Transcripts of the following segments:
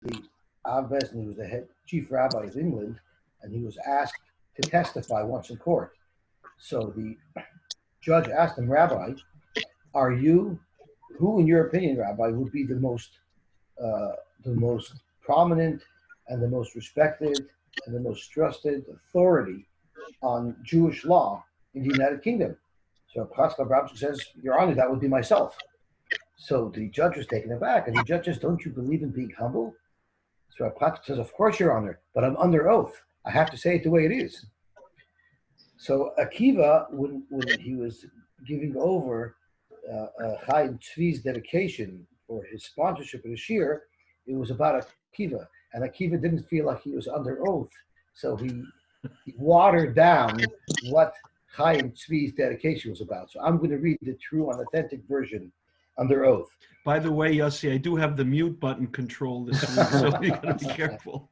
the Avesn, who was the head chief rabbi of England, and he was asked to testify once in court. So the judge asked him, Rabbi, who in your opinion, Rabbi, would be the most prominent and the most respected and the most trusted authority on Jewish law in the United Kingdom? So Pascal Brabson says, Your Honor, that would be myself. So the judge was taken aback, and the judge says, don't you believe in being humble? So Pascal says, of course, Your Honor, but I'm under oath. I have to say it the way it is. So Akiva, when he was giving over Chaim Tzvi's dedication for his sponsorship of the Shir, it was about Akiva. And Akiva didn't feel like he was under oath. So he watered down what Chaim Tzvi's dedication was about. So I'm going to read the true and authentic version under oath. By the way, Yossi, I do have the mute button control this week, so you got to be careful.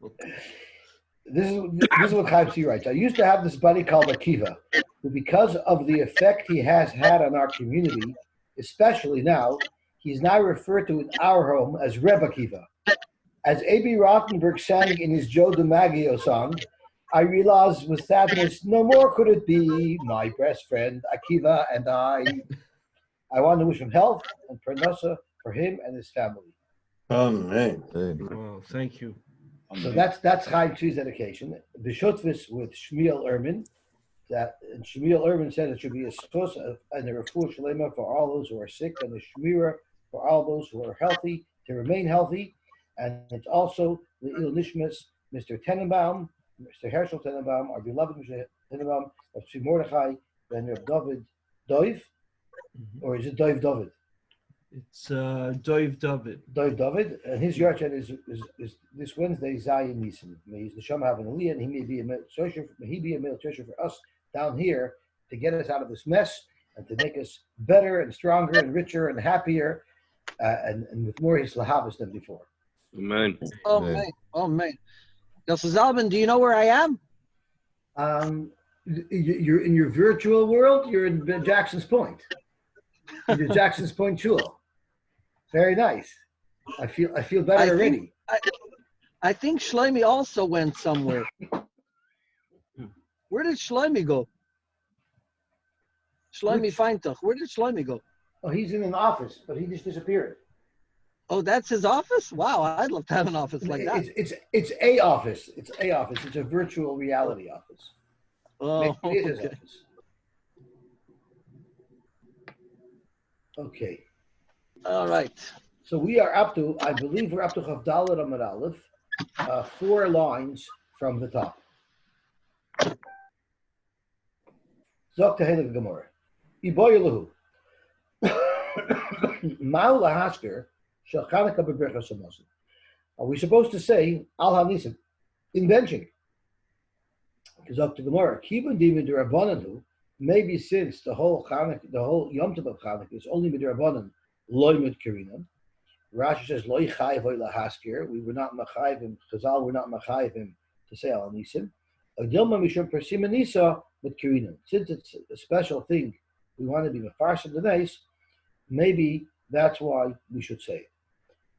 This is what Chaim Tzvi writes. I used to have this buddy called Akiva, who because of the effect he has had on our community, especially now, he's now referred to in our home as Reb Akiva. As A.B. Rottenberg sang in his Joe DiMaggio song, I realized with sadness, no more could it be my best friend Akiva and I. I want to wish him health and parnasa for him and his family. Amen. Well, thank you. So that's Chaim Tzvi's dedication. B'shutvis with SHMIEL URMAN. And SHMIEL URMAN said it should be a sos and a refuah shleima for all those who are sick, and a shmira for all those who are healthy to remain healthy. And it's also the nishmas, Mr. Tenenbaum, Mr. Hershel Tenenbaum, our beloved Mr. Tenenbaum, Reb Tzvi Mordechai, and Reb Dov, or is it Dov Dovid? It's Dov Dovid. Dov Dovid, and his Yartzeit is this Wednesday, Zayin Nissan. May his neshama have an aliyah, and he may be a male treasure for us down here to get us out of this mess and to make us better and stronger and richer and happier and with more his lahavas than before. Amen. Oh, man. Oh, man. Yossi Zalman, do you know where I am? You're in your virtual world. You're in Jackson's Point. In the Jackson's Point Shul. Very nice. I feel better already. I think Shleima also went somewhere. Where did Shleima go? Shleima Feintuch. Where did Shleima go? Oh, he's in an office, but he just disappeared. Oh, that's his office? Wow, I'd love to have an office like that. It's a office. It's a office. It's a virtual reality office. Oh, It is his okay. office. Okay. All right. So we are up to, I believe we're up to Chavdalet Amud Aleph, 4 lines from the top. Zok Tehillah Gemara. Iboy Lahu. Ma'u lahasker shel Chanukah bebracha samosin. Are we supposed to say al hanisim invention? Zok to Gemara. Kibun di midrabananu. Maybe since the whole Yom Tov of Chanukah is only midrabanan loy mit kirinan. Rashi says loy chayiv oy lahasker. We were not machayivim. Chazal were not machayivim to say al hanisim. Adilma mishum persimanisa mit kirinan. Since it's a special thing, we want to be mefarshim the nice. Maybe that's why we should say it.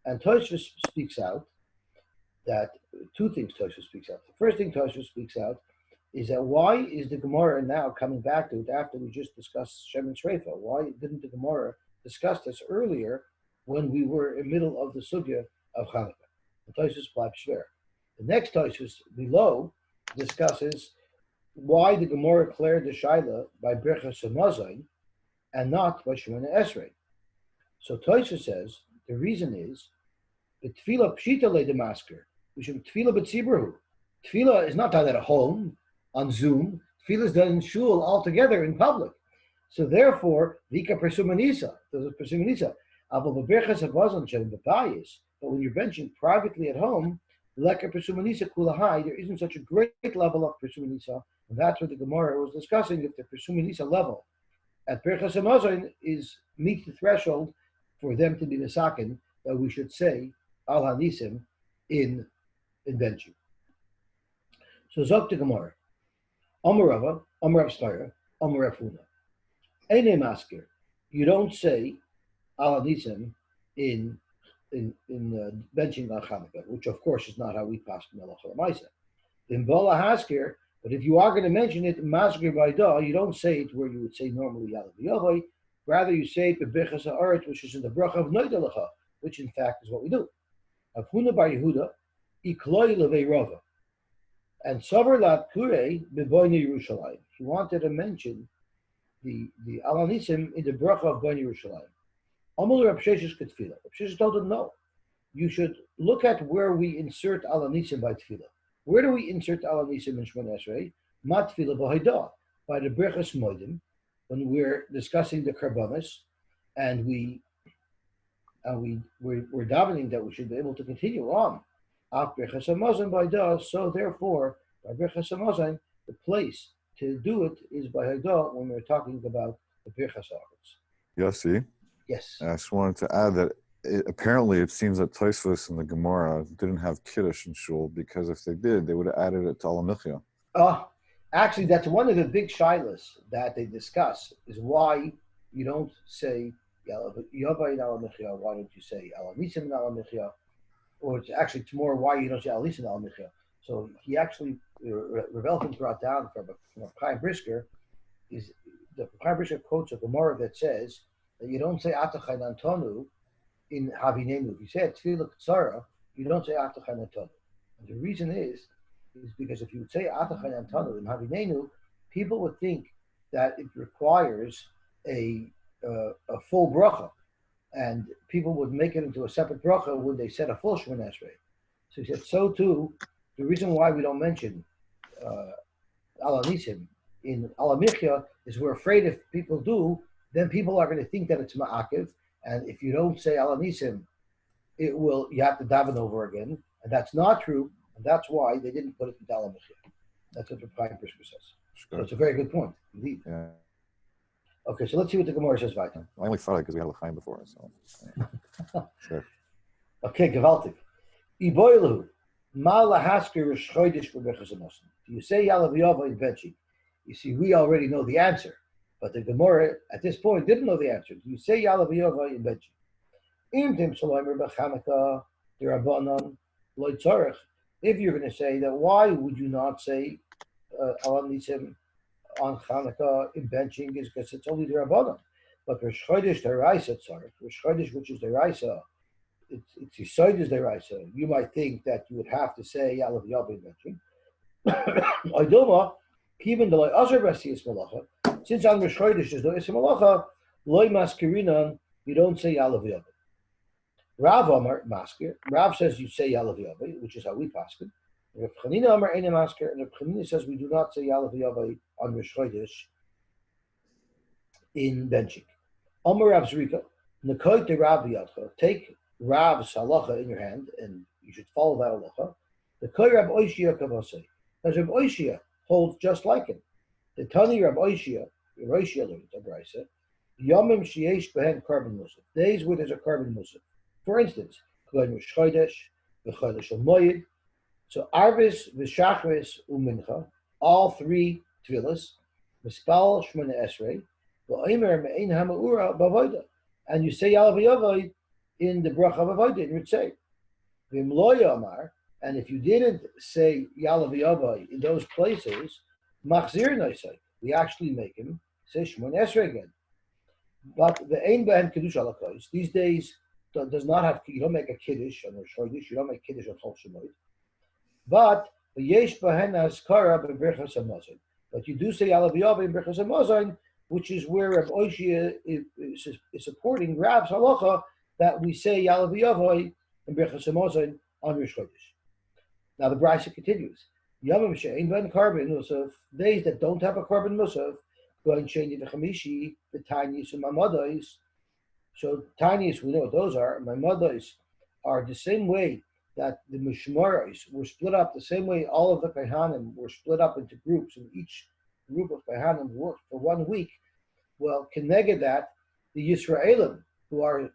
And Tosfos speaks out that 2 things Tosfos speaks out. The first thing Tosfos speaks out is that why is the Gemara now coming back to it after we just discussed Shem and Shrefa? Why didn't the Gemara discuss this earlier when we were in the middle of the sugya of Chanukah? The Tosfos bleibt schwer. The next Tosfos below discusses why the Gemara declared the Shaila by bracha samazon and not by Shemona Esrei. So Tosfos says the reason is the tefillah pshita le demasker. We should tefillah b'tzibrahu. Tefillah is not done at home on Zoom. Tefillah is done in shul altogether in public. So therefore, vika persumanisa. There's a persumanisa. But when you're benching privately at home, leka persumanisa kulahai, there isn't such a great level of persumanisa. And that's what the Gemara was discussing. If the persumanisa level at Birchas Hamazon meets the threshold for them to be misakin, that we should say al hanisim in benching. So Zok to Gemara. Amarava, Amarav Stara, Amarav Huna. Eine Masker. You don't say al hanisim in benching on Hanukkah, which of course is not how we pass Melach Lamaisa. In Bola Hasker, but if you are going to mention it, Masger Baida, you don't say it where you would say normally Yalav Yavai. Rather, you say it Bebichas Ha'aretz, which is in the bracha of Noidalacha, which in fact is what we do. Avhuna Bar Yehuda, Ikloi Levei Rava. And Savar Lat Kure Bevoini Yerushalayim. He wanted to mention the Alanisim in the bracha of Boini Yerushalayim. Amul Reb Sheshes Ketfila. Reb Sheshes told him no. You should look at where we insert Alanisim by Tefillah. Where do we insert Alanisim in Shemon Esrei? Mat Tefillah B'Haidah, by the Berachas Moedim, when we're discussing the Karbanos, and we're davening that we should be able to continue on. Af Berachas Hamazon B'Haidah. So therefore, by Berachas Hamazon, the place to do it is by Haidah when we're talking about the Berachas Haaretz. Yossi? Yes. I just wanted to add that apparently it seems that Tosfos and the Gemara didn't have Kiddush in Shul, because if they did, they would have added it to Alamichya. Actually, that's one of the big shilas that they discuss, is why you don't say Yavai in Alamichya, why don't you say Alanisim in Alamichya, or it's more why you don't say Alanisim in Alamichya. So he actually, Revelton brought down from Chaim Brisker, is the Chaim Brisker quotes a Gemara that says that you don't say Atachay Antonu in Havinenu. If you say Tefillah Ktsara, you don't say Atachay Antonu. And the reason is because if you would say Atachay Antonu in Havinenu, people would think that it requires a full bracha, and people would make it into a separate bracha when they said a full Shemon Esrei. So he said, so too, the reason why we don't mention Alanisim in Alamichya is we're afraid if people do, then people are going to think that it's Ma'akiv, and if you don't say Alanisim, you have to daven over again, and that's not true, and that's why they didn't put it in Alamichya. That's what the Chaim Brisker says. Sure. So it's a very good point, indeed. Yeah. Okay, so let's see what the Gemara says right now. I only thought it because we had L'chaim before, so. Yeah. Sure. Okay, gewaltig. Iboilu, ma lahasker r'shchoidish v'berachas hamosim. Do you say Yalav Yava in benching? You see, we already know the answer, but the Gemara at this point didn't know the answer. Do you say Yalav Yava in benching? Im tim shalomer b'chanukah d'Rabbanan lo tzarech. If you're going to say that, why would you not say Alanisim on Chanukah in benching? Is because it's only the Rabbanan. But Rosh Chodesh Deraisa Tzarech, Rosh Chodesh, which is Deraisa, it's Yisoid is Deraisa. You might think that you would have to say Yalav Yava in benching. Oidoma, even the Loi Azer Basiyas Malacha, since on Rosh Chodesh there's no Issa Malacha, Loi Maskerinan, you don't say Yalav Yava. Rav Amar Masker. Rav says you say Yalav Yavai, which is how we pass it. Reb Chanina Amar Eina Masker, and Reb Chanina says we do not say Yalav Yavai on Rosh Chodesh in benching. Amar Rav Zrika, Nekoit de Rav Yadcha. Take Rav's halacha in your hand, and you should follow that halacha. The Koi Rab Oishia Kavasei, as Rab Oishia holds just like him. The Tani Rab Oishia learned the Brisa. Yomim Sheyesh Behen Carbon Musaf. Days where there's a carbon musaf. For instance, Rosh Chodesh, v'Chodesh HaMoyed. So Arvis, v'Shachris, u'Mincha, all three tefillas, v'Spal Shmona Esrei, v'Omer me'ein ha'ma'ura b'Avoda, and you say Yalav Yavai in the bracha of Avoda in Yartzeit. V'Im lo yomar, and if you didn't say Yalav Yavai in those places, Machzir Noisai, we actually make him say Shmona Esrei again. But the Ein Behen Kiddush Alakos, these days, does not have, you don't make a kiddush on Rosh Chodesh, you don't make kiddush on Chol Shemoed. But the yesh bahen askara b'berachas hamazon. But you do say Yalav Yava in berachas hamazon, which is where Reb Oishia is supporting Rav's halacha that we say Yalav Yava in berachas hamazon on Rosh Chodesh. Now the Brisa continues. Yamim she'ein ben carbon musaf, days that don't have a carbon musaf, going sheni v'chamishi v'tanyis and mamados. So tiniest, we know what those are. My mothers are the same way that the Mishmaros were split up, the same way all of the Kaihanim were split up into groups, and each group of Kaihanim worked for 1 week. Well, connected that, the Yisraelim, who are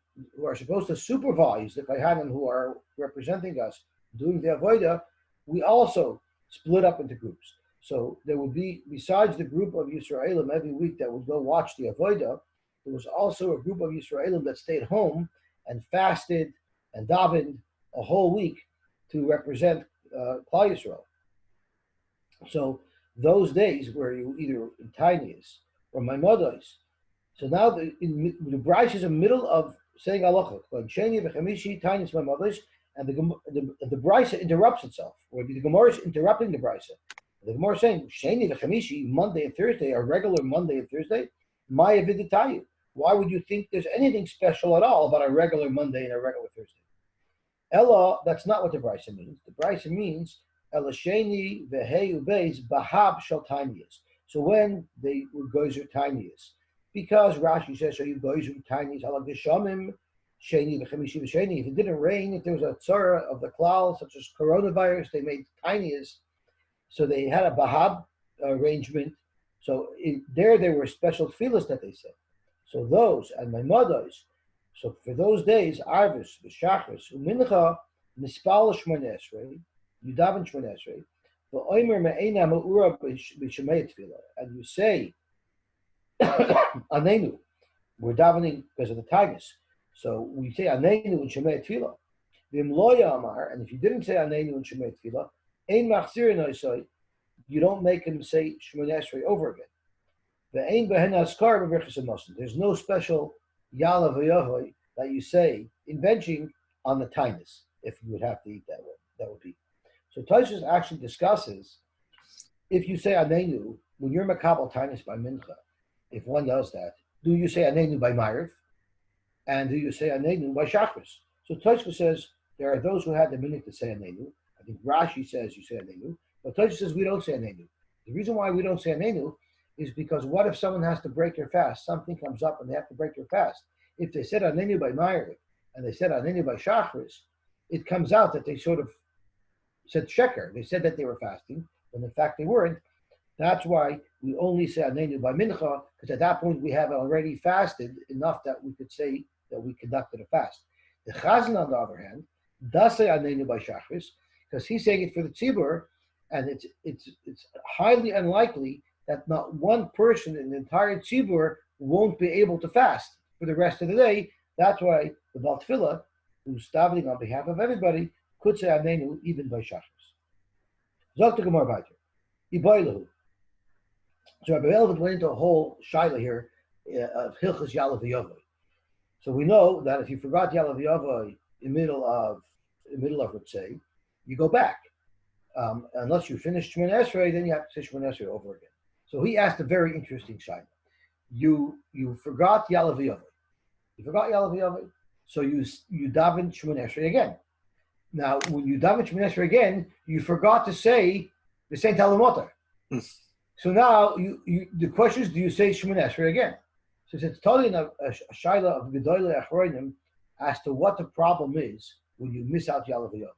supposed to supervise the Kaihanim who are representing us, doing the Avodah, we also split up into groups. So there would be, besides the group of Yisraelim every week that would go watch the Avodah, there was also a group of Yisraelim that stayed home and fasted and davened a whole week to represent Klal Yisrael. So those days where you either in Tinius or Maimodos. So now the Brais is in the middle of saying halacha. And the Brais interrupts itself, or the Gemara is interrupting the Brais. The Gemara is saying Sheni v'Chamishi, Monday and Thursday, are regular Monday and Thursday. Maya viditayu. Why would you think there's anything special at all about a regular Monday and a regular Thursday? Ella, that's not what the Brais means. The Brais means Ella Sheni v'Hei ubeis bahab shel tinius. So when they were gozer tinius, because Rashi says, so you gozer tinius halak geshamim Sheni v'Chamishi v'Sheni. If it didn't rain, if there was a tzara of the klal, such as coronavirus, they made tinius. So they had a bahab arrangement. So there were special tefillas that they said. So those and my mothers. So for those days, Arvis, V'Shachris, Umincha, Mispal Shmon Esrei, Yudaven Shmon Esrei, V'Oimer Me'ena Ma'ura B'Shemei Tefillah, and you say, Anenu, we're davening because of the tigers. So we say Anenu and Shemei Tefillah. V'Im Loya Amar, and if you didn't say Anenu and Shemei Tefillah, Ein Machzirin Oisai, you don't make him say Shmon Esrei over again. There's no special Yalav V'Yavoy that you say in benching on the tinus, if you would have to eat that way. That would be. So Tosfos actually discusses if you say Anenu, when you're Makabal tinus by Mincha, if one does that, do you say Anenu by Ma'ariv? And do you say Anenu by Shachris? So Tosfos says there are those who had the minute to say Anenu. I think Rashi says you say Anenu, but Tosfos says we don't say Anenu. The reason why we don't say Anenu is because what if someone has to break their fast? Something comes up and they have to break their fast. If they said Anenu by Meyer and they said Anenu by Shachris, it comes out that they sort of said Sheker. They said that they were fasting, when in fact they weren't. That's why we only say Anenu by Mincha, because at that point we have already fasted enough that we could say that we conducted a fast. The Chazan, on the other hand, does say Anenu by Shachris, because he's saying it for the Tzibur, and it's highly unlikely that not one person in the entire tzibur won't be able to fast for the rest of the day. That's why the Bal Tefillah, who's davening on behalf of everybody, could say Anenu even by Shachris. Zok to Gemara Balter. Iboilahu. So Reb Hershel went into a whole shaila here of Hilchos Yalav V'Yavoy. So we know that if you forgot Yalav V'Yavoy in the middle of, let's say, you go back. Unless you finish Shmon Esrei, then you have to say Shmon Esrei over again. So he asked a very interesting shaila. You forgot Yalav V'Yavoy. You forgot Yalav V'Yavoy, so you daven Shmon Esrei again. Now, when you daven Shmon Esrei again, you forgot to say the Saint Alamotar. So now the question is, do you say Shmon Esrei again? So it's totally a shaila of Gedolei Achronim as to what the problem is when you miss out Yalav V'Yavoy.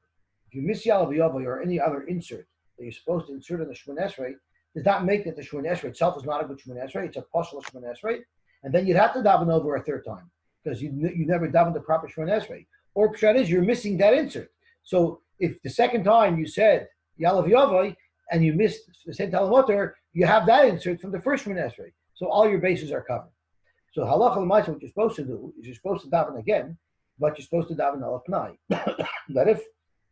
If you miss Yalav V'Yavoy or any other insert that you're supposed to insert in the Shmon Esrei, does that make that the Shmon Esrei itself is not a good Shmon Esrei? It's a partial Shmon Esrei, and then you'd have to daven over a third time because you never davened the proper Shmon Esrei. Or pshat is you're missing that insert. So if the second time you said Yalav V'Yavoy and you missed the Saint Alamotar, you have that insert from the first Shmon Esrei. So all your bases are covered. So halacha l'maisa, what you're supposed to do is you're supposed to daven again, but you're supposed to daven al pnai. That if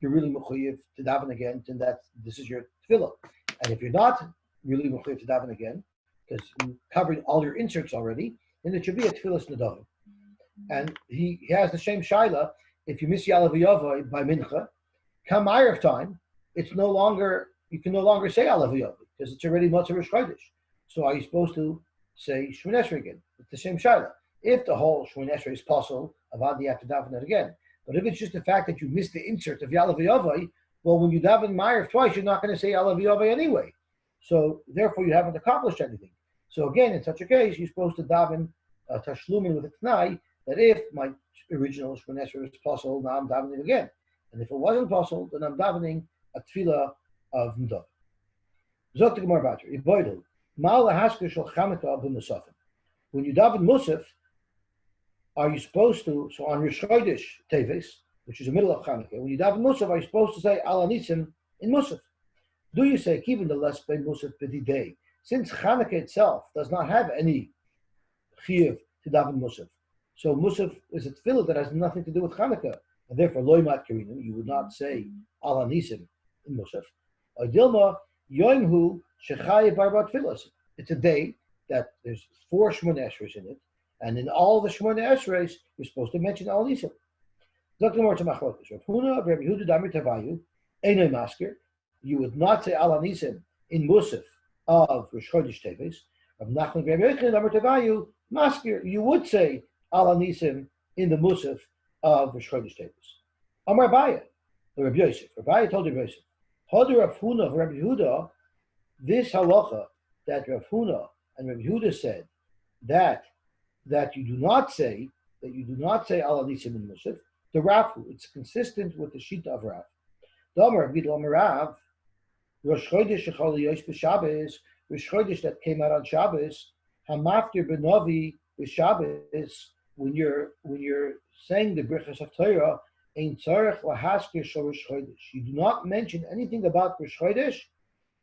you're really mechuyev to daven again, then this is your tefillah. And if you're not really mechuyev to daven again, because you covered all your inserts already, then it should be a tefillas nedavim. And he has the same shaila. If you miss Yalav V'Yavoy by mincha, come Erev time, you can no longer say Yalav V'Yavoy because it's already Motzei Rosh Chodesh. So are you supposed to say Shmon Esrei again? It's the same shaila. If the whole Shmon Esrei is possible, avad you have to daven it again. But if it's just the fact that you missed the insert of Yalav V'Yavoy, well, when you daven Meyer twice, you're not going to say Yalav V'Yavoy anyway. So therefore, you haven't accomplished anything. So again, in such a case, you're supposed to daven tashlumin with a tnai that if my original Shmon Esrei was possible, now I'm davening again. And if it wasn't possible, then I'm davening a tefillah of Ndav. Zok to Gemara Balter. Iboidel. Mal lahasker shel Chanukah b'musafim. When you daven Musaf, are you supposed to, so on your Chodesh Teves, which is the middle of Chanukah, when you daven Musaf, are you supposed to say Al Anisim in Musaf? Do you say Kivan the less by Musaf b'didei? Since Chanukah itself does not have any chiyuv to daven Musaf, so Musaf is a tefillah that has nothing to do with Chanukah. and therefore loy mat kerinim, you would not say al hanisim in Musaf. Dilma yoimhu shechai barbat filas. It's a day that there's 4 Shemona Esrei in it, and in all the Shemona Esrei, you're supposed to mention al hanisim. Dr. Morta Machlokas, Rav Huna, Rabbi Yehuda Damir Tavayu, Einoi Masker. You would not say al hanisim in Musaf of Rosh Chodesh Teves. Rav Nachman Rabbi Yochanan Damir Tavayu, Masker. You would say al hanisim in the Musaf of Rosh Chodesh Teves. Amar Abaya, the Rabbi Yosef. Abaya told Rabbi Yosef, Hoder Rav Huna of Rabbi Yehuda, this halacha that Rav Huna and Rabbi Yehuda said that you do not say al hanisim in Musaf. The Rafu, it's consistent with the Shita of Rav. Domer Gidol Rav, Rosh Chodesh Shechol Yosh b'Shabbos, Rosh Chodesh that came out on Shabbos, Hamaftir Benovi b'Shabbos. When you're saying the brachas of Torah, Ein Tzarech Lahaskir Shel Rosh Chodesh. You do not mention anything about Rosh Chodesh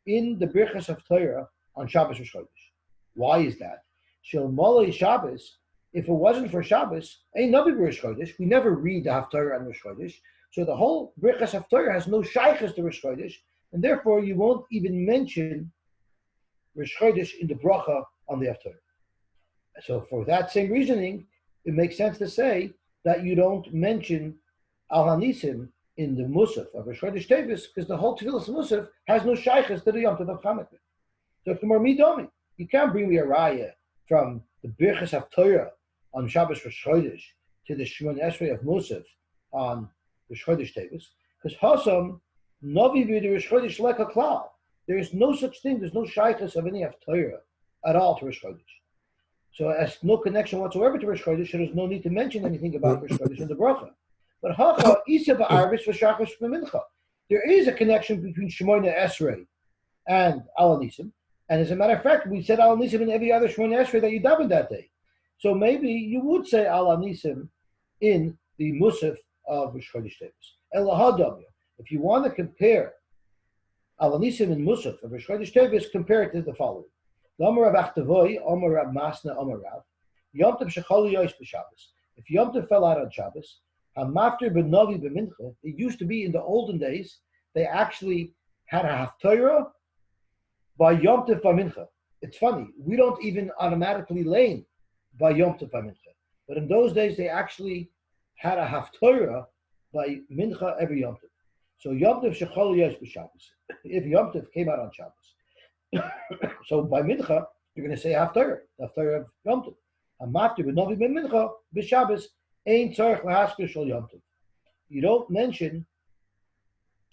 in the brachas of Torah on Shabbos Rosh Chodesh. Why is that? Shel Molei Shabbos. If it wasn't for Shabbos, ain't Navi Rosh Chodesh. We never read the Haftarah on Rosh Chodesh. So the whole Brichas Haftarah has no shaykhs to Rosh Chodesh, and therefore you won't even mention Rosh Chodesh in the bracha on the Haftarah. So for that same reasoning, it makes sense to say that you don't mention Al Hanisim in the Musaf of Rosh Chodesh Tevis, because the whole Tefillas Musaf has no shaykhs to the Yom Tov of Hanukkah. So if the more midomi, you can't bring me a raya from the Brichas Haftarah on Shabbos Rosh Chodesh to the Shemona Esrei of Musaf on Rosh Chodesh Tevis, because Hasam Navi b'Yid Rosh Chodesh Leka Klal. There is no such thing. There's no shaykhs of any Haftarah at all to Rosh Chodesh. So as no connection whatsoever to Rosh Chodesh, there's no need to mention anything about Rosh Chodesh in the bracha. But Hacha Isa ba'Arvis v'Shachos v'Mincha. There is a connection between Shemona Esrei and Al Hanisim, and as a matter of fact, we said Al Hanisim in every other Shemona Esrei that you davened that day. So maybe you would say Al Hanisim in the Musaf of Rosh Chodesh Tevis. Elahadamya. If you want to compare Al Hanisim in Musaf of Rosh Chodesh Tevis, compare it to the following: Amar Rav Achtavoy, Amar Rav Masna, Amar Rav Yom Tov Shechol Yosh b'Shabbos. If Yom Tov fell out on Shabbos, Hamafter b'Navi b'Mincha. It used to be in the olden days they actually had a Haftarah by Yom Tov by Mincha. It's funny, we don't even automatically lane by Yom Tov by Mincha. But in those days, they actually had a Haftarah by Mincha every Yom Tov. So Yom Tov Shechol Yosh b'Shabbos. If Yom Tov came out on Shabbos, so by Mincha, you're going to say Haftarah, the Haftarah of Yom Tov. Hamafter b'Navi b'Mincha b'Shabbos ein tzarech lahaskir shel Yom Tov. You don't mention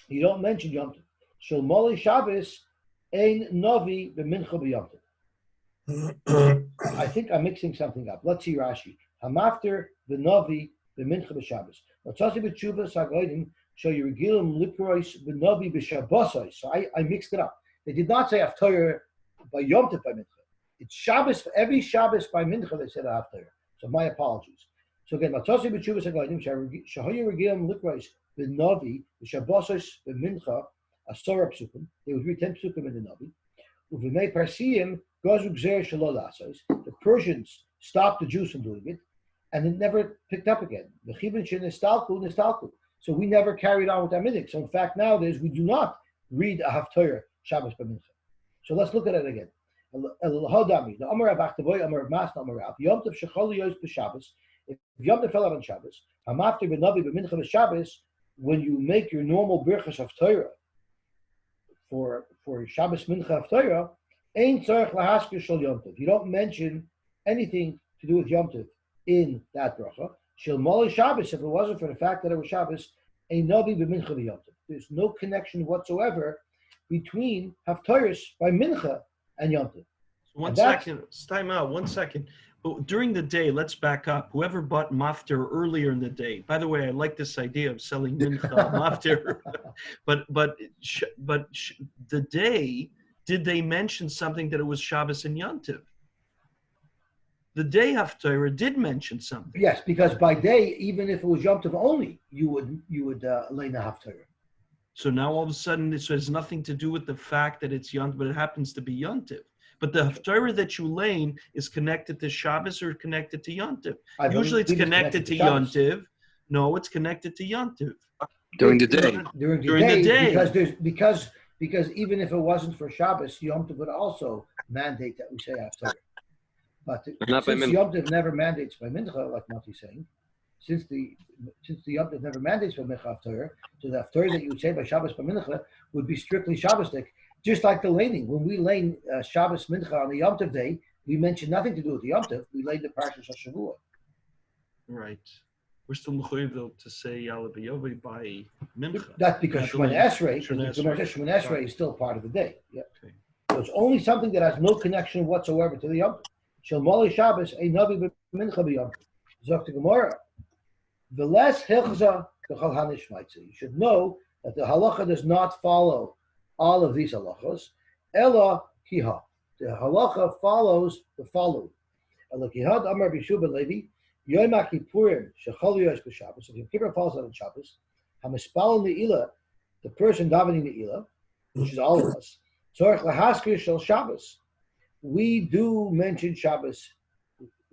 Yom Tov. Shel Molei Shabbos ein Navi b'Mincha b'Yom Tov. I think I'm mixing something up. Let's see Rashi. Hamafter b'Navi b'Mincha b'Shabbos. Latzasi b'Tshuva sagodim shel Yergilim likrois b'Navi b'Shabbosos. So I mixed it up. They did not say Haftarah by Yom Tov by Mincha. It's Shabbos, every Shabbos by Mincha they said Haftarah. So my apologies. So again, Latzasi b'Tshuva sagodim shel Yergilim likrois b'Navi b'Shabbosos b'Mincha asora psukim. They would read 10 psukim in the Navi. Uvimei Parsiyim gazu gzer shelo lasos. The Persians stopped the Jews from doing it, and it never picked up again. The chibin nistalku. So we never carried on with that minhag. So in fact, nowadays we do not read a Haftarah Shabbos b'Mincha. So let's look at it again. The Amar Rav Achtavoy, Amar Rav Masna, Amar Rav Yom Tov Shechol Yosh b'Shabbos. If Yom Tov fell out on Shabbos, Hamafter b'Navi b'Mincha b'Shabbos, when you make your normal birchas of Torah for Shabbos Mincha of Torah, ein tzarech lahaskir shel Yom Tov. You don't mention anything to do with Yom Tov in that bracha. Shel Molei Shabbos, if it wasn't for the fact that it was Shabbos, ein Navi b'Mincha b'Yom Tov. There's no connection whatsoever between Haftarahs by Mincha and Yom Tov. One second, time out, 1 second. But during the day, let's back up. Whoever bought maftir earlier in the day. By the way, I like this idea of selling mincha maftir. but the day, did they mention something that it was Shabbos and Yom Tov? The day Haftarah did mention something. Yes, because by day, even if it was Yom Tov only, you would lay the Haftarah. So now all of a sudden, this has nothing to do with the fact that it's Yom Tov, but it happens to be Yom Tov. But the Haftarah that you lane is connected to Shabbos or connected to Yom Tov. Usually it's connected to Yom Tov, No, it's connected to Yom Tov. During the day. During the day. Because even if it wasn't for Shabbos, Yom Tov would also mandate that we say after. But Not by since mincha. Yom Tov never mandates by mincha, like Mati's saying, since the Yom Tov never mandates by mincha after, so the after that you would say by Shabbos by mincha would be strictly Shabbosdik, just like the laning. When we lane Shabbos mincha on the Yom Tov day, we mention nothing to do with the Yom Tov. We laid the parashas Hashavua. Right. We're still mechuyev though to say Yalla B'Yovi by Mincha. That's because Shemon Esrei, Shemon Shemon Esrei is still part of the day. Yeah. Okay. So it's only something that has no connection whatsoever to the Yom Tov. Shel Moli Shabbos ein navi b'mincha b'Yom Tov. Zok the Gemara. The less hilchza b'chol hanishmaitze. You should know that the halacha does not follow all of these halachas. Ella kiha. The halacha follows the following. Ella kiha Amar B'Shu ben Levi. Yom HaKippurim shechol yosh b'Shabbos. If Yom Kippur falls on Shabbos, hamispal ne'ilah, the person davening ne'ilah, which is all of us, tzorich lahaskir shel Shabbos. We do mention Shabbos.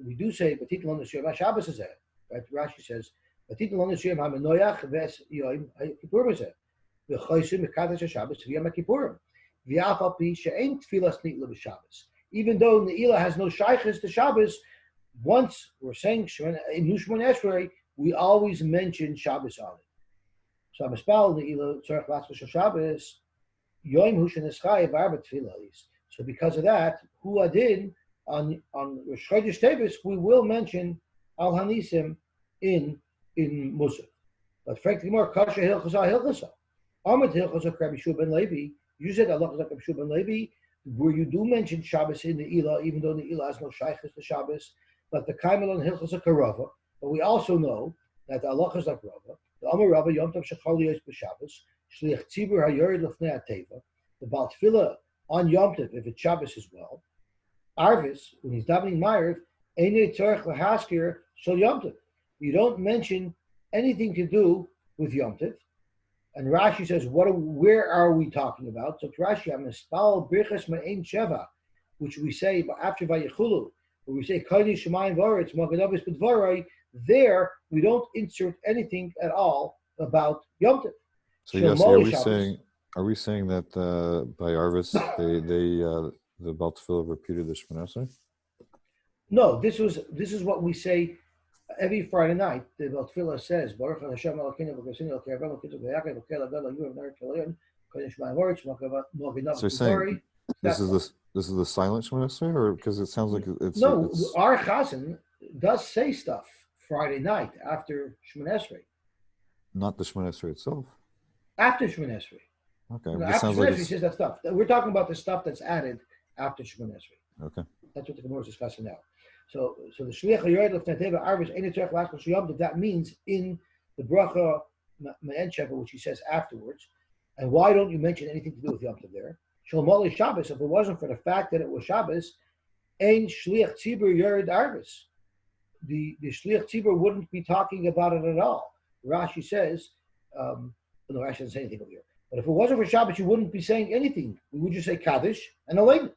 We do say Batitin Lo Nishuyim. Shabbos is there. Right? Rashi says Batitin Lo Nishuyim hamenoyach ves Yom HaKippurim is there. V'choysim mekadosh Shabbos v'Yom HaKippurim. V'af al pi she'ein tfilas ne'ilah b'Shabbos. Even though ne'ilah has no shaychus to Shabbos, once we're saying in Shemon Esrei, we always mention Shabbos on it. So Amispal ne'ilah tzorich lahaskir Shabbos Yom Hu sheneschai v'arba tfilas. So because of that, Hu Adin on Rosh Chodesh Tevis, we will mention Al Hanisim in Musaf. But frankly, more Kasha Hilchasa. Amid Hilchasa Rabbi Shua ben Levi. You said Allah Rabbi Shua ben Levi, where you do mention Shabbos in the Ilah, even though the Ilah has no shaychus to Shabbos, but the Kaimel on Hilchasa Karava. But we also know that Allah is like Rava. The Amar Rava Yom Tov Shechal Yosh b'Shabbos Shliach Tzibur HaYored Lefnei HaTeva. The Baal Tefillah on Yom Tov, if it's Shabbos as well, Arvis, when he's davening Meyer, Einei Tzorich Lahaskir Shel Yom Tov. You don't mention anything to do with Yom Tov. And Rashi says, where are we talking about? So Rashi, Amispal Birchas Ma'ein Sheva, which we say after Vayechulu, where we say Kodesh Shemayim V'Aretz Magadavis B'Dvarei. There, we don't insert anything at all about Yom Tov. So yes, are we saying that by Arvis the Baal Tefillah repeated the Shemon Esrei? No, this is what we say every Friday night. The Baal Tefillah says, Baruch Hashem Elokeinu v'Kosinu Elkei Rabbeinu Kitzu v'Yakei v'Kel Adel Yuv Ner Keleon Kodesh Shemayim V'Aretz Magadavis So you're saying this is the silent Shemon Esrei, or because it sounds like it's no. Our Chazan does say stuff Friday night after Shemon Esrei. Not the Shemon Esrei itself. After Shemon Esrei. Okay. No, It after sounds Shemon like Esrei says that stuff. We're talking about the stuff that's added after Shemon Esrei. okay. That's what the Gemara is discussing now. So the Shliach HaYored Lefnei Teva Arvis Einei Tzorich Lahaskir Shel Yom Tov. That means in the bracha Me'en Sheva, which he says afterwards. And why don't you mention anything to do with Yom Tov there? Shel Moli Shabbos. If it wasn't for the fact that it was Shabbos, Ein Shliach Tzibur Yored Arvis. The Shliach Tzibur wouldn't be talking about it at all. Rashi says, no, Rashi doesn't say anything over here. But if it wasn't for Shabbos, you wouldn't be saying anything. We would just say Kaddish and Aleinu.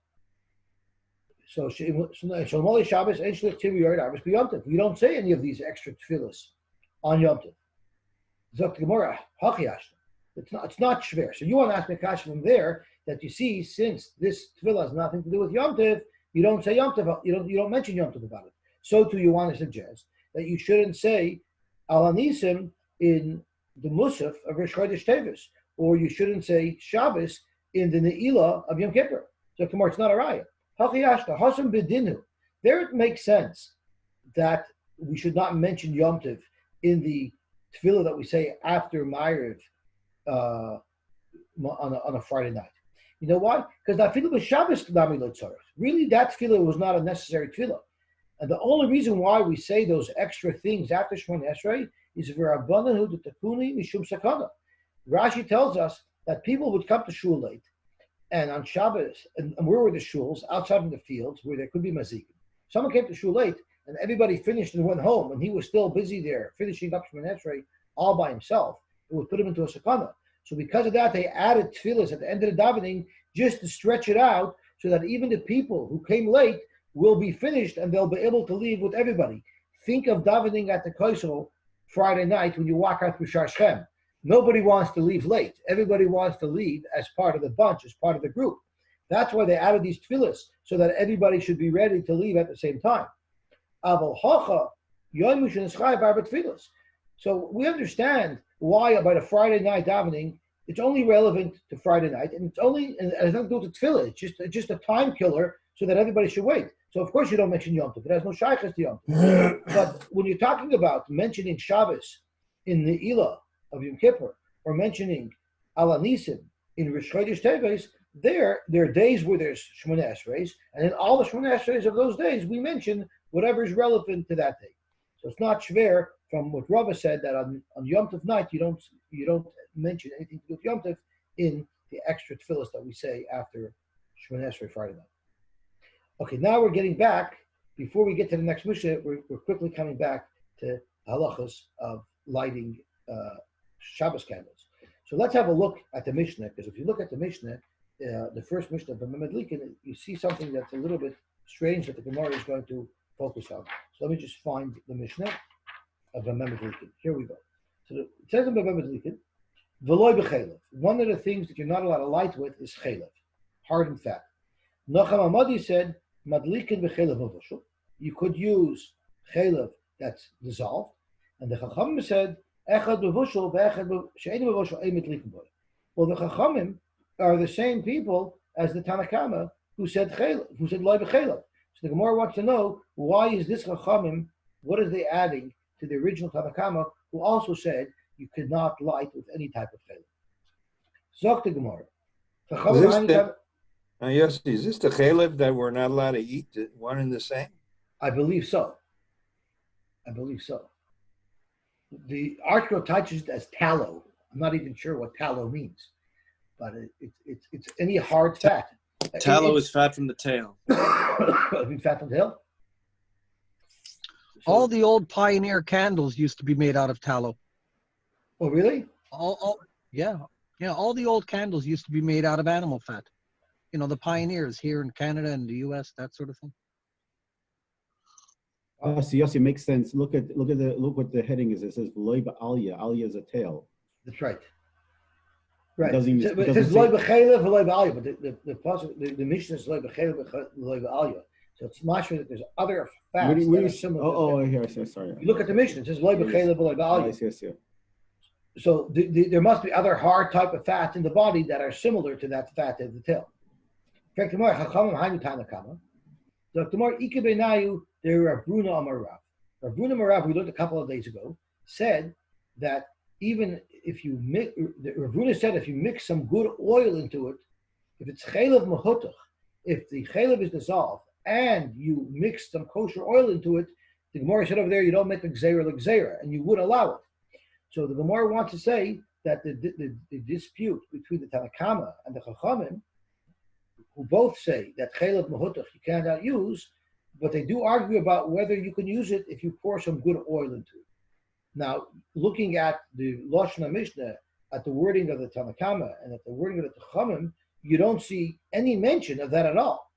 So Shalmoli Shabbos and Shliach Tzibur Yored Arvis B'Yom Tov. You don't say any of these extra tefillas on Yom Tov. Zok Gemara Hachiyash. It's not shver. So you want to ask me a question from there that you see, since this tefillah has nothing to do with Yom Tov, you don't say Yom Tov. You don't mention Yom Tov about it. So too, you want to suggest that you shouldn't say Al Hanisim in the Musaf of Rosh Chodesh Tevis, or you shouldn't say Shabbos in the Ne'ilah of Yom Kippur. So Gemara, it's not a raya. Hachiyashta Hasam B'Dinu. There it makes sense that we should not mention Yom Tov in the tefillah that we say after Ma'ariv on a Friday night. You know why? Because that tefillah was Shabbos Nami Lo Tzarech. Really, that tefillah was not a necessary tefillah. And the only reason why we say those extra things after Shemon Esrei is v'Rabbanan the Takuni Mishum Sakana. Rashi tells us that people would come to shul late, and on Shabbos, and where were the shuls? Outside in the fields where there could be mazikim. Someone came to shul late, and everybody finished and went home, and he was still busy there finishing up Shemon Esrei all by himself. It would put him into a sakana. So because of that, they added tefillas at the end of the davening just to stretch it out, so that even the people who came late will be finished and they'll be able to leave with everybody. Think of davening at the Kosel Friday night when you walk out through Shechem. Nobody wants to leave late. Everybody wants to leave as part of the bunch, as part of the group. That's why they added these tefillas, so that everybody should be ready to leave at the same time. So we understand why by the Friday night davening, it's only relevant to Friday night, and it's nothing to do with tefillah. It's just a time killer, so that everybody should wait. So of course you don't mention Yom Tov. It has no shaykhs to Yom Tov. But when you're talking about mentioning Shabbos in the Ilah of Yom Kippur, or mentioning Ala Nisim in Rosh Chodesh Teves, there are days where there's Shmoneh Esreis, and in all the Shmoneh Esreis of those days, we mention whatever is relevant to that day. So it's not shver from what Rava said that on Yom Tov night you don't mention anything to do with Yom Tov in the extra tefillas that we say after Shmoneh Esrei Friday night. Okay, now we're getting back. Before we get to the next Mishnah, we're quickly coming back to halachas of lighting Shabbos candles. So let's have a look at the Mishnah, because if you look at the Mishnah, the first Mishnah of Madlikin, you see something that's a little bit strange that the Gemara is going to focus on. So let me just find the Mishnah of Madlikin. Here we go. So it says in Madlikin, Veloy b'chelev. One of the things that you're not allowed to light with is chelev, hard and fat. Nocham Amadi said, Madlikin b'chelev mavashul. You could use chelev that's dissolved, and the Chachamim said, Echad b'vushul v'echad she'ein b'vushul ein mitlikin boy. Well, the Chachamim are the same people as the Tanakama who said loy b'chelev. So the Gemara wants to know, why is this Chachamim, what are they adding to the original Tanakama who also said you could not light with any type of chelev? Zok the Gemara. Yes, is this the chelev that we're not allowed to eat, one and the same? I believe so. The article touches it as tallow. I'm not even sure what tallow means, but it's any hard fat. Tallow is fat from the tail. Fat from the tail? All the old pioneer candles used to be made out of tallow. Oh, really? Yeah. All the old candles used to be made out of animal fat. You know, the pioneers here in Canada and the U.S., that sort of thing. So yes, it makes sense. Look what the heading is. It says loy ba'alya. Alya is a tail. That's right. Right. It says loy b'chelev v'loy ba'alya, but the Mishnah is loy b'chelev v'loy ba'alya. So it's mashma that there's other fats that are similar. Oh, here. Sorry. You look at the Mishnah. It says loy b'chelev v'loy ba'alya. Yes. So there must be other hard type of fats in the body that are similar to that fat of the tail. In fact, tomorrow Chachamim hainu tanakama. So tomorrow ikebenayu there Rav Bruna Amarav. Rav Bruna Amarav, we learned a couple of days ago, said that even if you mix, Rav Bruna said if you mix some good oil into it, if it's chelev mahutach, if the chelev is dissolved and you mix some kosher oil into it, the Gemara said over there you don't make a gzeira like gzeira, and you would allow it. So the Gemara wants to say that the dispute between the Tanakama and the Chachamim, who both say that chelev mahutach you cannot use, but they do argue about whether you can use it if you pour some good oil into it. Now, looking at the Lashon Mishnah, at the wording of the Tanakama and at the wording of the Chachamim, you don't see any mention of that at all.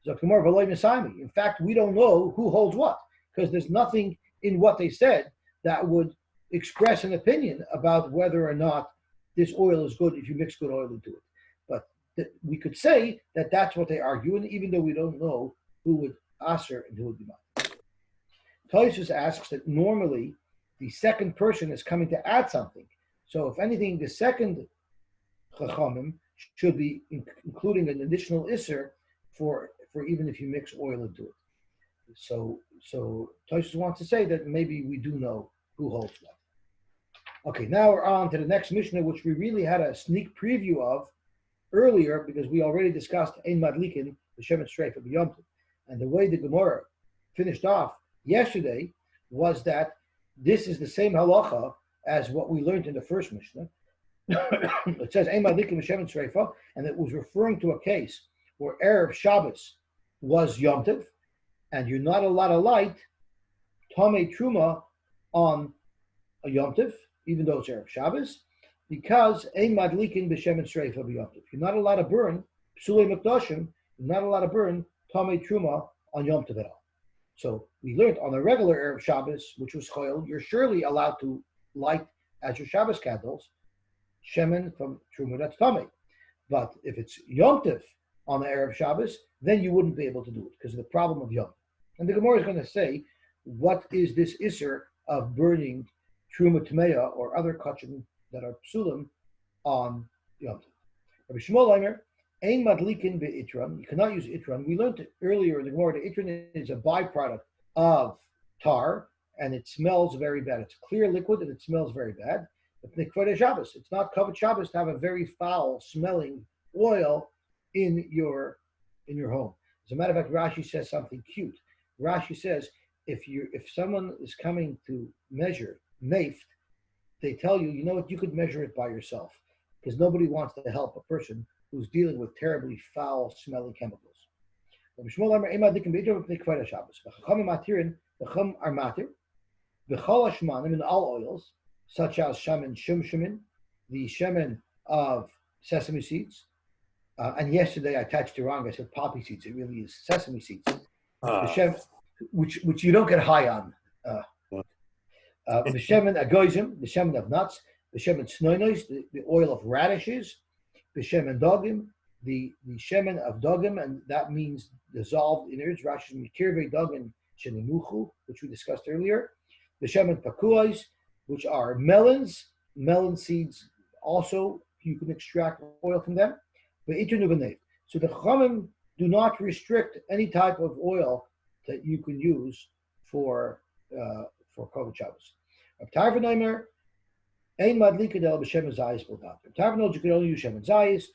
In fact, we don't know who holds what, because there's nothing in what they said that would express an opinion about whether or not this oil is good if you mix good oil into it. But we could say that that's what they argue, and even though we don't know who would aser and who would be mad. Tosfos asks that normally the second person is coming to add something. So if anything, the second chachamim should be including an additional iser for even if you mix oil into it. So Tosfos wants to say that maybe we do know who holds what. Okay, now we're on to the next Mishnah, which we really had a sneak preview of earlier because we already discussed Ein Madlikin, the Shemet Streif of Yom Tov. And the way the Gemara finished off yesterday was that this is the same halacha as what we learned in the first Mishnah. It says Ein Madlikin v'Shemet Streifa, and it was referring to a case where Erev Shabbos was Yom Tov, and you're not allowed to light Tamei Truma on a Yom Tov, even though it's Erev Shabbos, because Ein Madlikin b'Shemet Streifa b'Yom Tov. You're not allowed to burn Psulei Mikdashim. You're not allowed to burn Tamei Truma on Yom Tov at all. So we learned on a regular Erev Shabbos, which was choil, you're surely allowed to light as your Shabbos candles, shemen from Truma, that's Tameh. But if it's Yom Tov on the Erev Shabbos, then you wouldn't be able to do it because of the problem of Yom. And the Gemara is going to say, what is this Isser of burning Truma Tameya or other kachim that are psulim on Yom Tov? Rabbi Shmuel Eimer, Ein Madlikin be'itran. You cannot use itran. We learned earlier in the Gemara that itran is a byproduct of tar, and it smells very bad. It's a clear liquid, and it smells very bad. But Nikvod Shabbos, it's not covered Shabbos to have a very foul-smelling oil in your home. As a matter of fact, Rashi says something cute. Rashi says if someone is coming to measure neft, they tell you, you know what, you could measure it by yourself, because nobody wants to help a person who's dealing with terribly foul-smelling chemicals. The Chum are matir, b'chol hashmanim, in all oils, such as shemen shumshimin, the shemen of sesame seeds. And yesterday I touched it wrong. I said poppy seeds. It really is sesame seeds. The shemen, which you don't get high on. The shemen agoizim, the shemen of nuts. The shemen snoinos, the oil of radishes. The shemen dogim, the shemen of dogim, and that means dissolved innards. Rashi mikirvei dogim shenimuchu, which we discussed earlier. The shemen pakuais, which are melons, melon seeds. Also, you can extract oil from them. So the Chachamim do not restrict any type of oil that you can use for Kavod Shabbos. Tarvin Eimer, Ein Madlikadel b'Shemen Zayis B'Ldat. Tarvin knows you can only use Shemen Zayis,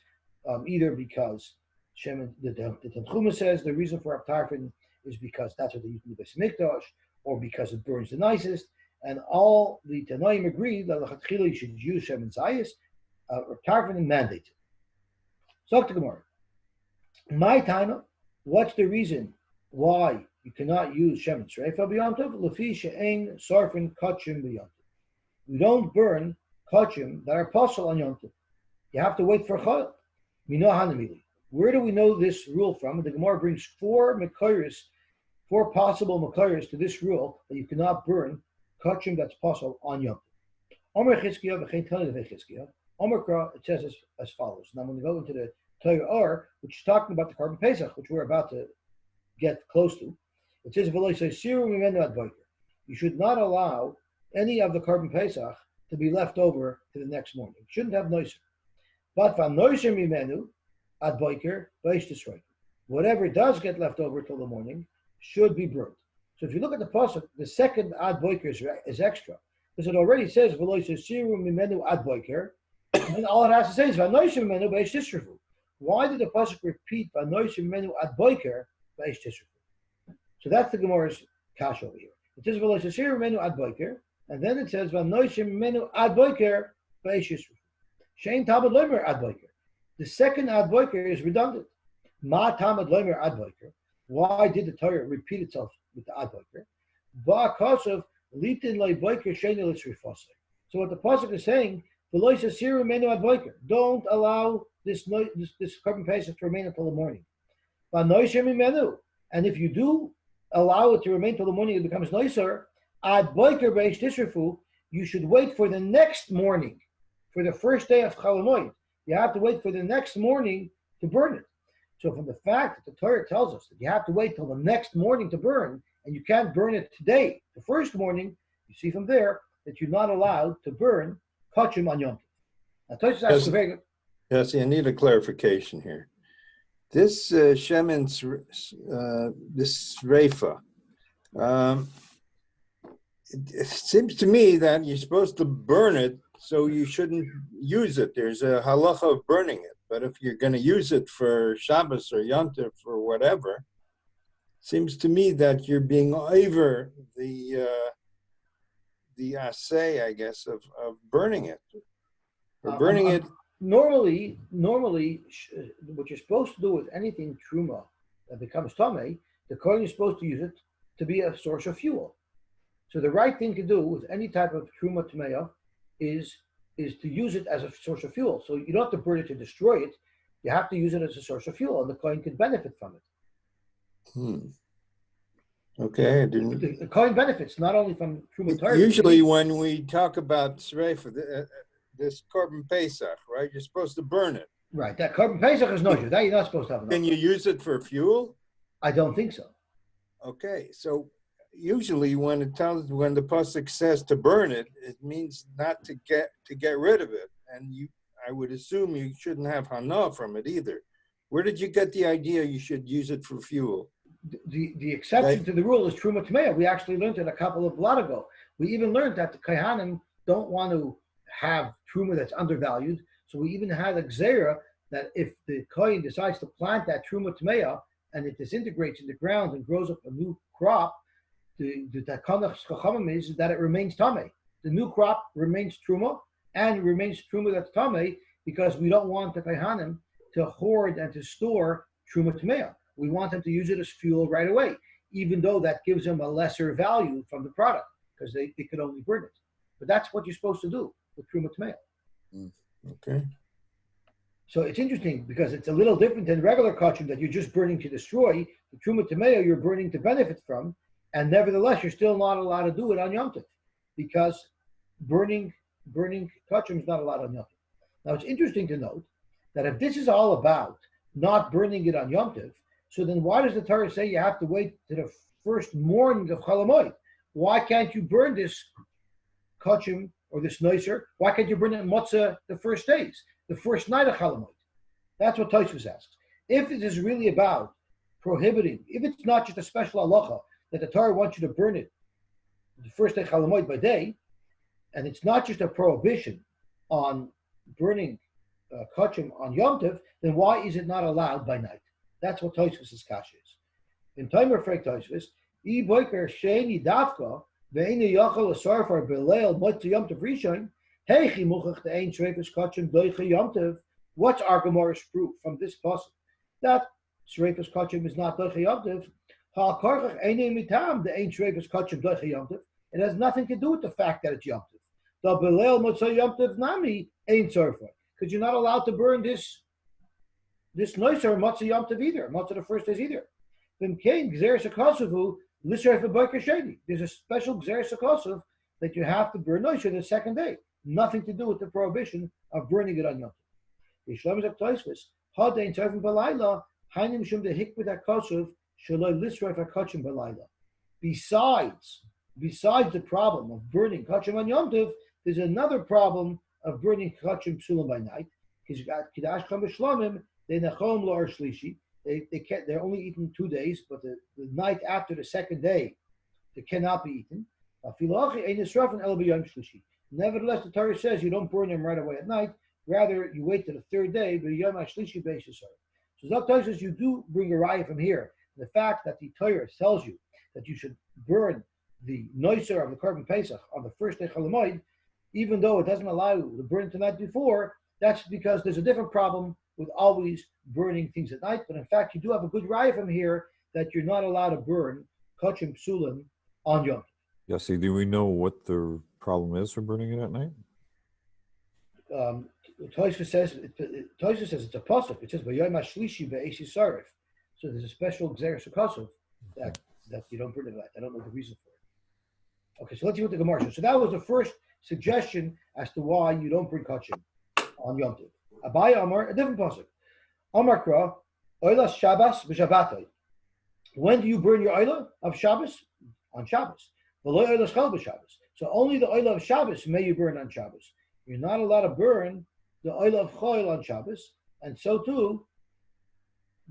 either because Shemen, the Tanchuma says the reason for Tarvin is because that's what they use in the Bais Medrash, or because it burns the nicest. And all the Tanaim agree that L'Chatchila you should use Shemen Zayis, or Tarvin and mandated. So to Gemara. My time, what's the reason why you cannot use Shemen Sreifa b'Yom Tov? Lefi she'ein sarfin kachim b'Yom Tov. We don't burn kachim that are posel on Yom Tov. You have to wait for chayil. Mino hanamili. Where do we know this rule from? The Gemara brings four possible mekayros to this rule that you cannot burn kachim that's posel on Yom Tov. Omer Chizkiah v'chein Tani v'Chizkiah. Omer, it says as follows. Now I'm going to go into the Torah R, which is talking about the Korban Pesach, which we're about to get close to. It says, you should not allow any of the Korban Pesach to be left over to the next morning. You shouldn't have noiser. But whatever does get left over till the morning should be burnt. So if you look at the pasuk, the second ad boiker is extra, because it already says ad boiker. And all it has to say is Vanoishim Menu Bais Tisrafu. Why did the pasuk repeat Vanoishim Menu Ad Boiker Bais Tisrafu? So that's the Gemara's kash over here. It says Vanoishim Menu Ad Boiker, and then it says Vanoishim Menu Ad Boiker Bais Tisrafu. Shein Tamad Loimer Ad Boiker. The second Ad Boiker is redundant. Ma Tamad Loimer Ad Boiker. Why did the Torah repeat itself with the Ad Boiker? Ba Kosav Litin Loi Boiker Shein Elis Rifosei. So what the pasuk is saying, don't allow this Korban Pesach to remain until the morning. And if you do allow it to remain until the morning, it becomes nicer. You should wait for the next morning, for the first day of Chalamoid. You have to wait for the next morning to burn it. So from the fact that the Torah tells us that you have to wait till the next morning to burn, and you can't burn it today, the first morning, you see from there that you're not allowed to burn kachim on Yom Tov. Now, yes, I need a clarification here. This shemen's, this refuah, it seems to me that you're supposed to burn it, so you shouldn't use it. There's a halacha of burning it. But if you're going to use it for Shabbos or Yom Tov or whatever, seems to me that you're being over the assay, I guess, of burning it. Or burning it. Normally, what you're supposed to do with anything truma that becomes tamei, the kohen is supposed to use it to be a source of fuel. So the right thing to do with any type of truma tameya is to use it as a source of fuel. So you don't have to burn it to destroy it. You have to use it as a source of fuel, and the kohen could benefit from it. Okay, I didn't. The Kohen benefits not only from Truma Torah. Usually when we talk about Srefa, this Korban Pesach, right, you're supposed to burn it. Right, that Korban Pesach is noisy. That you're not supposed to have. Can you use it for fuel? I don't think so. Okay, so usually when the pasuk says to burn it, it means not to get rid of it, and I would assume you shouldn't have hana from it either. Where did you get the idea you should use it for fuel? The exception to the rule is Truma Tmeya. We actually learned it a lot ago. We even learned that the Kohanim don't want to have Truma that's undervalued. So we even had a Gzera that if the Kohen decides to plant that Truma Tmeya and it disintegrates in the ground and grows up a new crop, the Takanach Chachamim is that it remains Tameh. The new crop remains Truma and remains Truma that's Tameh because we don't want the Kohanim to hoard and to store Truma Tmeya. We want them to use it as fuel right away, even though that gives them a lesser value from the product because they could only burn it. But that's what you're supposed to do with Truma Tmeya. Okay. So it's interesting because it's a little different than regular kachim that you're just burning to destroy. The Truma Tmeya you're burning to benefit from, and nevertheless you're still not allowed to do it on Yom Tov because burning kachim is not allowed on Yom Tov. Now it's interesting to note that if this is all about not burning it on Yom Tov, so then why does the Torah say you have to wait to the first morning of Chol Hamoed? Why can't you burn this kachim or this noiser? Why can't you burn it in matzah the first days, the first night of Chol Hamoed? That's what Tosfos asks. If it is really about prohibiting, if it's not just a special halacha that the Torah wants you to burn it the first day Chol Hamoed by day, and it's not just a prohibition on burning kachim on Yom Tov, then why is it not allowed by night? That's what Tosfos' kasha is. In time of Frek Tosfos, I boiker sheini dafka ve'ina yachal asar for beleil mot Yom Tov rishon heichi muchach the ein shreifas kachim doicha Yom Tov. What's our Gemara's proof from this passage that shreifas kachim is not doicha Yom Tov? Ha karchach einei mitam the ein shreifas kachim doicha Yom Tov. It has nothing to do with the fact that it's Yom Tov. The beleil mot Yom Tov nami ein sarfa, because you're not allowed to burn this noiser matzah Yom Tov either, matzah the first days either. There's a special gzeres hakasuv that you have to burn noiser the second day. Nothing to do with the prohibition of burning it on Yom Tov. Besides the problem of burning kachim on Yom Tov, there's another problem of burning kachim psulim by night. Because you got kidash kam b'shlamim. They're only eaten 2 days, but the night after the second day, they cannot be eaten. Nevertheless, the Torah says you don't burn them right away at night. Rather, you wait to the third day. So Zok says you do bring a raya from here. The fact that the Torah tells you that you should burn the noiser of the Korban Pesach on the first day Chol Hamoed, even though it doesn't allow you to burn it the night before, that's because there's a different problem with always burning things at night. But in fact, you do have a good raya from here that you're not allowed to burn kachim psulim on Yom Tov. Yes, do we know what the problem is for burning it at night? Tosfos says it's a pasuk. It says v'yom hashlishi be'eshi sarif. So there's a special gzeres hakasuv that you don't burn it at night. I don't know the reason for it. Okay, so let's see what the Gemara says. So that was the first suggestion as to why you don't burn kachim on Yom Tov. Abaya Amar, a different pasuk. Amar Kra, Oilas Shabbos b'Shabbatay. When do you burn your oila of Shabbos? On Shabbos. V'lo oilas chol b'Shabbos. So only the oila of Shabbos may you burn on Shabbos. You're not allowed to burn the oila of chol on Shabbos, and so too,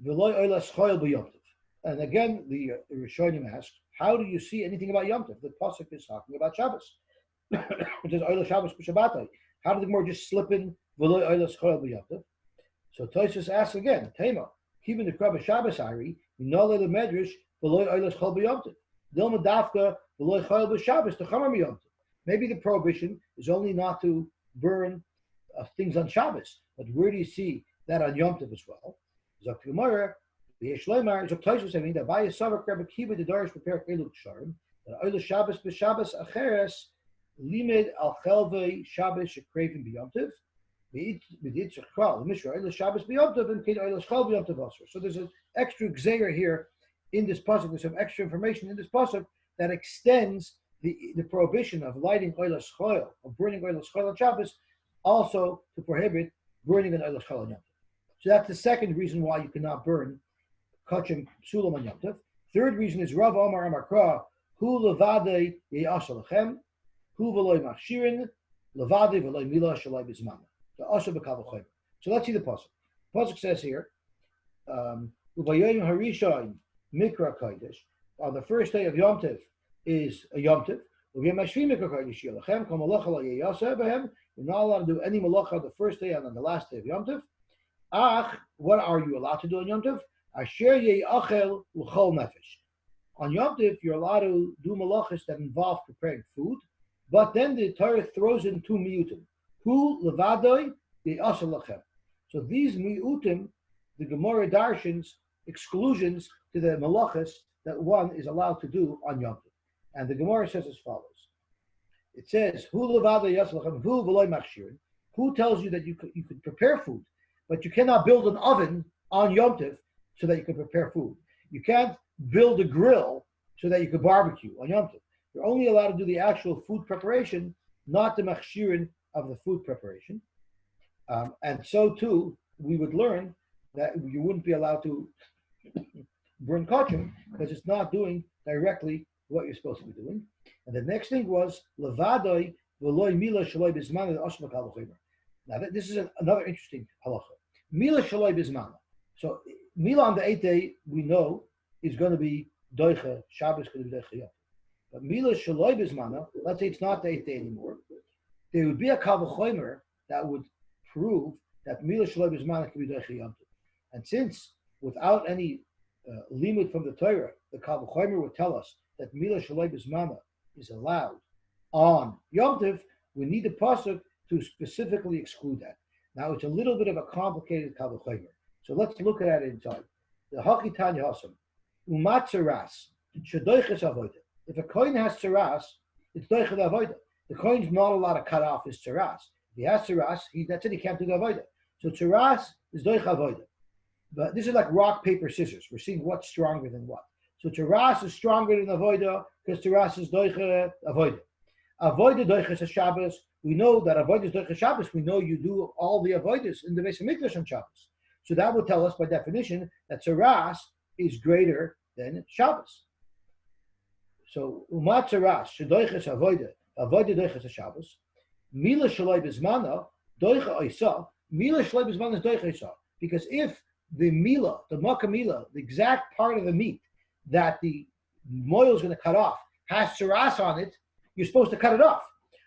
v'lo oilas chol b'Yom Tov. And again, the Rishonim ask, how do you see anything about Yom Tov? The pasuk is talking about Shabbos. It says oila Shabbos b'Shabbatay. How did the Gemara just slip in? So Tosfos asks again, Tema, keeping the crab of Shabbos Ari, Minole the Medrash, Veloy Oilas Chol B'Yom Tov. Dilma Dafka, Veloy Chol B'Shabbos, to Chamar B'Yom Tov. Maybe the prohibition is only not to burn things on Shabbos, but where do you see that on Yom Tov as well? Zok Gemara, the shleima, Zok Tosfos saying that by a Savak Reb Akiva the Darish prepare Eluk Sharim, that Oilas Shabbos B'Shabbos Acheres, Limed Al Chelvei Shabbos Shekreivim B'Yom Tov. So there's an extra gzeir here in this pasuk, there's some extra information in this pasuk that extends the prohibition of lighting oil schoil, of burning oil schoil on Shabbos, also to prohibit burning an oil schoil on Yom Tov. So that's the second reason why you cannot burn kachim sulam on Yom Tov. Third reason is Rav Amar Amakra, hu levadei ye'asher lechem, hu v'loy machshirin, levadei v'loy milah shalai b'zman. The asher b'kal v'choyim. So let's see the pasuk. The pasuk says here, u'vayoyim harishayim mikra kodesh. On the first day of Yom Tov is a Yom Tov. U'v'yom hashvi mikra kodesh yelachem, kol malacha lo ye'yaseh b'hem. You're not allowed to do any malacha on the first day and on the last day of Yom Tov. Ach, what are you allowed to do on Yom Tov? Asher ye'achel l'chol nefesh. On Yom Tov, you're allowed to do malachas that involve preparing food, but then the Torah throws in two miyutim. Hu levadoi ye'asher lachem. So these miyutim, the Gemara darshans exclusions to the malachas that one is allowed to do on Yom Tov. And the Gemara says as follows. It says, Hu levadoi ye'asher lachem, hu v'loy machshirin. Who tells you that you could prepare food, but you cannot build an oven on Yom Tov so that you can prepare food. You can't build a grill so that you can barbecue on Yom Tov. You're only allowed to do the actual food preparation, not the machshirin of the food preparation. And so too, we would learn that you wouldn't be allowed to burn kachim because it's not doing directly what you're supposed to be doing. And the next thing was levadoi v'loy milah shaloi b'zman al bkol. Now this is another interesting halacha. Milah shaloi b'zman. So milah on the 8th day we know is going to be doicha. Shabbos is going to be doicha. But milah shaloi b'zman. Let's say it's not the 8th day anymore. There would be a kal v'chomer that would prove that milah shaloi b'zman can be doicha Yom Tov. And since without any limit from the Torah, the kal v'chomer would tell us that milah shaloi b'zman is allowed on Yom Tov, we need a pasuk to specifically exclude that. Now it's a little bit of a complicated kal v'chomer. So let's look at it inside. The Haki Tanya Hasam, Umat Tzaras, Shadoiches Avodah. If a kohen has tzaras, it's doicha the avodah. The kohen's not allowed to cut off his tzaras. If he has tzaras, that's it, he can't do the avodah. So tzaras is doicha avodah. But this is like rock, paper, scissors. We're seeing what's stronger than what. So tzaras is stronger than avodah because tzaras is doicha avodah. Avodah doiches a Shabbos. We know that avodah is doicha Shabbos. We know you do all the avodas in the Bais Medrash on Shabbos. So that would tell us by definition that tzaras is greater than Shabbos. So umat tzaras shedoiches avodah doiches a Shabbos. Milah shaloi b'zmana doicha oisa. Milah shaloi b'zmana is doicha oisa. Because if the milah, the makkah milah, the exact part of the meat that the moil is going to cut off has tzaras on it, you're supposed to cut it off.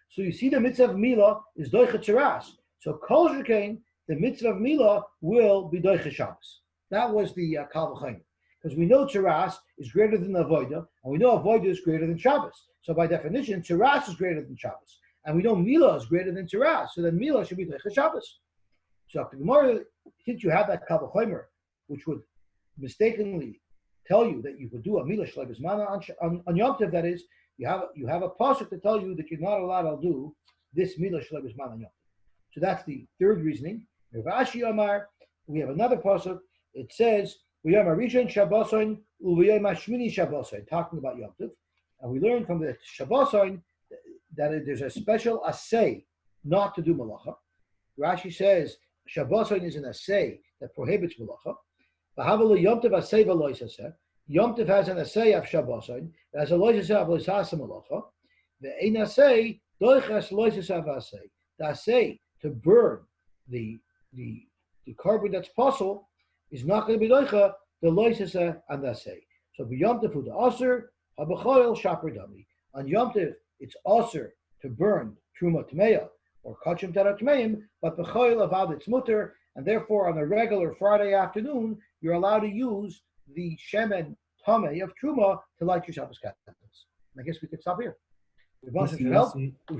So you see the mitzvah of milah is doicha tzaras. So kol shekain, the mitzvah of milah will be doicha Shabbos. That was the kal v'chomer. Because we know tzaras is greater than avodah, and we know avodah is greater than Shabbos. So by definition, tzaras is greater than Shabbos. And we know milah is greater than tzaras, so then milah should be doicha Shabbos. So the Gemara, since you have that kal v'chomer, which would mistakenly tell you that you could do a milah shaloi b'zmana on Yom Tov, that is, you have a pasuk to tell you that you're not allowed to do this milah shaloi b'zmana on Yom Tov. So that's the third reasoning. Rav Ashi Amar, we have another pasuk. It says, "V'yom harishon Shabboson u'v'yom hashmini Shabboson," talking about Yom Tov, and we learn from the Shabboson that there's a special assay not to do malacha. Rashi says Shabboson is an assay that prohibits malacha. V'havalu Yom Tov assay v'lois assay. Yom Tov has an assay of Shabboson. It has a lois assay of lois hasa malacha. Ve'ein assay doiches lois assay of assay. The assay to burn the carbon that's possible is not going to be doicha the loisesa and the assay. So b'yom tov the aser habachol shaper dami. On Yom Tov it's aser to burn truma tmeya or kachim tara tmeim, but b'chol avad it's mutter, and therefore on a regular Friday afternoon you're allowed to use the shemen tamei of truma to light your Shabbos candles. I guess we could stop here. We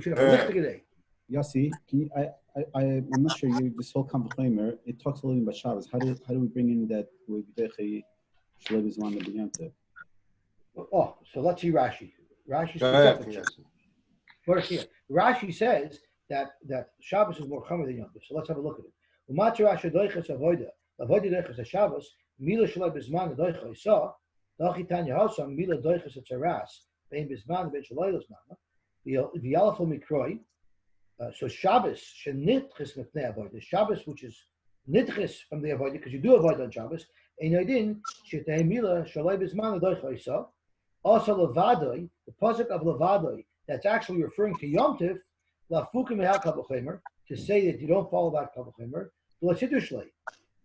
should have a list today. Yossi, I'm not sure this whole disclaimer, it talks a little bit about Shabbos. How do we bring in that with B'dechi Shalom Zman L'Biyanta? Oh, so let's see Rashi. Rashi Rashi says that Shabbos is more chomer than Yom Tov. So let's have a look at it. Umat Rashi doiches avodah doiches Shabbos milah shaloi b'zman doicha isa Tanya Hashem Mila Doiches Etzaras Bein Bisman Ben Shaloilos Mama V'Yalafol Mikroi. So Shabbos Shenitches Mepnei Avodah. Shabbos, which is nitches from the avodah, because you do avoid on Shabbos. Ein Yodin Shetei Mila Shaloi Bisman Doiches. Also Levadoi, the pasuk of Levadoi, that's actually referring to Yom Tiv. Lafukim Mehal Kabbachemer, to say that you don't follow that Kabbachemer. L'Tzidushlei.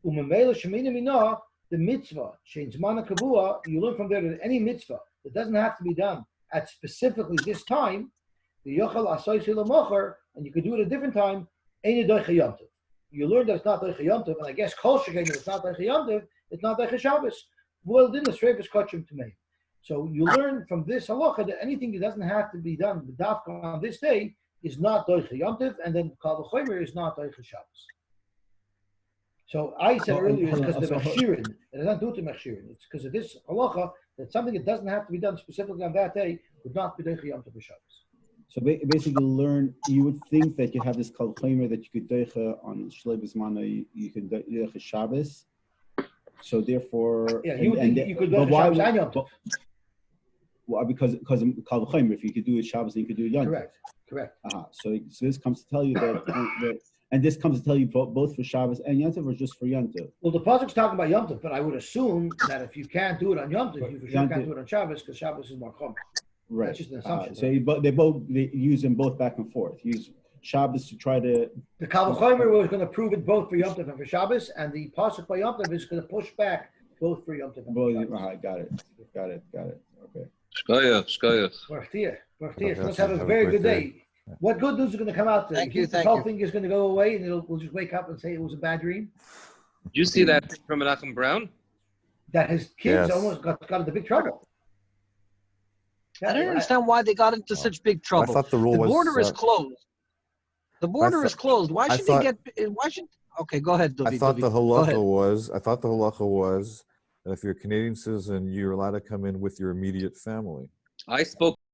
Umemela Shemina Minah. The mitzvah, Shein Zman Kavua, you learn from there that any mitzvah that doesn't have to be done at specifically this time, the Yochel Asoy Silamocher, and you could do it at a different time, Ein Doicha Yom Tov. You learn that it's not Doicha Yom Tov, and I guess Kol Shekain, it's not Doicha Yom Tov, it's not Doicha Shabbos. Well, then the Sreifus Kachim to me. So you learn from this halacha that anything that doesn't have to be done on this day is not Doicha Yom Tov, and then Kal V'chomer is not Doicha Shabbos. So I said earlier it's because of the mechshirin. It has not to do with the mechshirin. It's because of this halacha that something that doesn't have to be done specifically on that day would not be doicha yom tov Shabbos. So basically, you would think that you have this kal chaymer that you could doicha on shlei b'zmana, you could doicha Shabbos. So therefore, yeah, you would think you could doicha Shabbos and yom tov. Well, because of kal chaymer, if you could do it Shabbos, then you could do it yom tov. Correct. So this comes to tell you that. And this comes to tell you both for Shabbos and Yom Tov, or just for Yom Tov? Well, the pasuk's talking about Yom Tov, but I would assume that if you can't do it on Yom Tov, you for sure can't do it on Shabbos, because Shabbos is more common. Right. That's just an assumption. So they use them both back and forth. Use Shabbos to try to. The Kal V'chomer was going to prove it both for Yom Tov and for Shabbos, and the pasuk by Yom Tov is going to push back both for Yom Tov and for Shabbos. Got it. Okay. Shkoyach. Let's have a very good day. What good news is going to come out today? Thank you. This whole thing is going to go away, and we'll just wake up and say it was a bad dream. Did you see that thing from Menachem Brown? That his kids almost got into big trouble. I don't understand why they got into such big trouble. I thought the rule the was border is closed. The border is closed. Why should they get? Why should? Okay, go ahead, David. I thought the halacha was that if you're a Canadian citizen, you're allowed to come in with your immediate family. I spoke